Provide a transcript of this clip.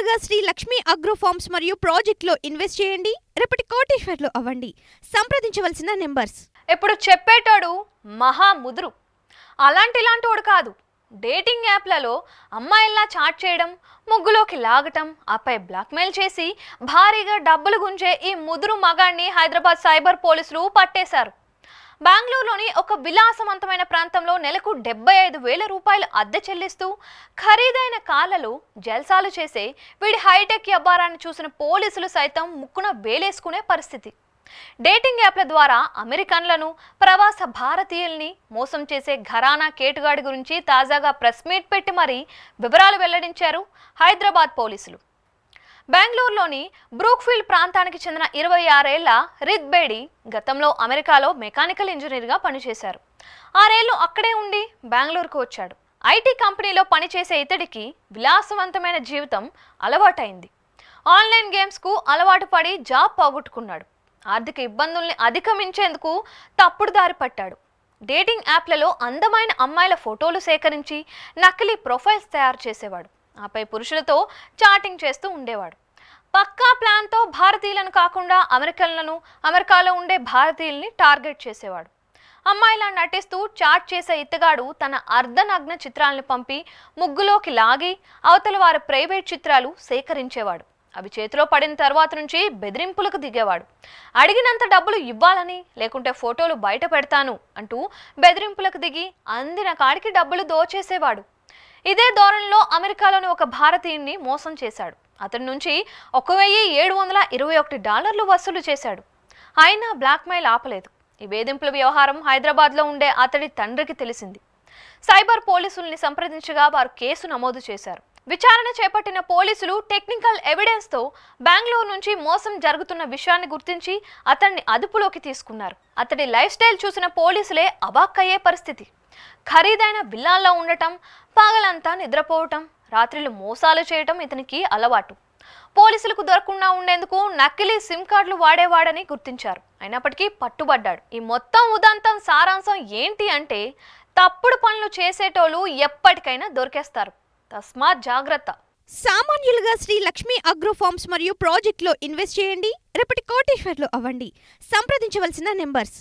సామాన్యులుగా Shri Lakshmi agro forms మరియు ప్రాజెక్టులో invest చేయండి. రేపటి కోటీశ్వర్లు అవ్వండి. సంప్రదించవలసిన నెంబర్స్. ఇప్పుడు చెప్పేటోడు మహా ముదురు. ఇలాంటి కాదు. డేటింగ్ యాప్లలో అమ్మాయిల్లా చాట్ చేయడం, ముగ్గులోకి లాగటం, ఆపై బ్లాక్మెయిల్ చేసి భారీగా డబ్బులు గుంజే ఈ ముదురు మగాణ్ణి హైదరాబాద్ సైబర్ పోలీసులు పట్టేశారు. బెంగళూరులోని ఒక విలాసవంతమైన ప్రాంతంలో నెలకు 75,000 రూపాయలు అద్దె చెల్లిస్తూ ఖరీదైన కార్లలో జల్సాలు చేసే వీడి హైటెక్ వ్యాపారాన్ని చూసిన పోలీసులు సైతం ముక్కున వేలేసుకునే పరిస్థితి. డేటింగ్ యాప్ల ద్వారా అమెరికన్లను, ప్రవాస భారతీయుల్ని మోసం చేసే ఘరానా కేటుగాడి గురించి తాజాగా ప్రెస్ మీట్ పెట్టి మరీ వివరాలు వెల్లడించారు హైదరాబాద్ పోలీసులు. బెంగళూరులోని బ్రూక్ఫీల్డ్ ప్రాంతానికి చెందిన 26 ఏళ్ల రిత్ బేడి గతంలో అమెరికాలో మెకానికల్ ఇంజనీర్గా పనిచేశారు. 6 ఏళ్లు అక్కడే ఉండి బెంగళూరుకు వచ్చాడు. ఐటీ కంపెనీలో పనిచేసే ఇతడికి విలాసవంతమైన జీవితం అలవాటైంది. ఆన్లైన్ గేమ్స్కు అలవాటు పడి జాబ్ పోగొట్టుకున్నాడు. ఆర్థిక ఇబ్బందుల్ని అధిగమించేందుకు తప్పుడు దారి పట్టాడు. డేటింగ్ యాప్లలో అందమైన అమ్మాయిల ఫోటోలు సేకరించి నకిలీ ప్రొఫైల్స్ తయారు చేసేవాడు. ఆపై పురుషులతో చాటింగ్ చేస్తూ ఉండేవాడు. పక్కా ప్లాన్తో భారతీయులను కాకుండా అమెరికాలో ఉండే భారతీయుల్ని టార్గెట్ చేసేవాడు. అమ్మాయిలా నటిస్తూ చాట్ చేసే ఇతగాడు తన అర్ధనగ్న చిత్రాలను పంపి ముగ్గులోకి లాగి అవతల వారి ప్రైవేట్ చిత్రాలు సేకరించేవాడు. అవి చేతిలో పడిన తర్వాత నుంచి బెదిరింపులకు దిగేవాడు. అడిగినంత డబ్బులు ఇవ్వాలని, లేకుంటే ఫోటోలు బయట పెడతాను అంటూ బెదిరింపులకు దిగి అందిన కాడికి డబ్బులు దోచేసేవాడు. ఇదే ధోరణిలో అమెరికాలోని ఒక భారతీయుడిని మోసం చేశాడు. అతడి నుంచి $1,721 వసూలు చేశాడు. అయినా బ్లాక్మెయిల్ ఆపలేదు. ఈ వేధింపుల వ్యవహారం హైదరాబాద్లో ఉండే అతడి తండ్రికి తెలిసింది. సైబర్ పోలీసుల్ని సంప్రదించగా వారు కేసు నమోదు చేశారు. విచారణ చేపట్టిన పోలీసులు టెక్నికల్ ఎవిడెన్స్తో బెంగళూరు నుంచి మోసం జరుగుతున్న విషయాన్ని గుర్తించి అతన్ని అదుపులోకి తీసుకున్నారు. అతడి లైఫ్ స్టైల్ చూసిన పోలీసులే అవాక్కయ్యే పరిస్థితి. ఖరీదైన విల్లాల్లో ఉండటం, పగలంతా నిద్రపోవటం, రాత్రిళ్ళు మోసాలు చేయటం ఇతనికి అలవాటు. పోలీసులకు దొరకకుండా ఉండేందుకు నకిలీ సిమ్ కార్డులు వాడేవాడని గుర్తించారు. అయినప్పటికీ పట్టుబడ్డాడు. ఈ మొత్తం ఉదంతం సారాంశం ఏంటి అంటే, తప్పుడు పనులు చేసేటోళ్ళు ఎప్పటికైనా దొరికేస్తారు. తస్మాత్ జాగ్రత్త. సామాన్యులుగా శ్రీ లక్ష్మీ అగ్రో ఫార్మ్స్ మరియు ప్రాజెక్టులో ఇన్వెస్ట్ చేయండి. రేపటి కోటీశ్వర్లు అవ్వండి. సంప్రదించవలసిన నెంబర్స్.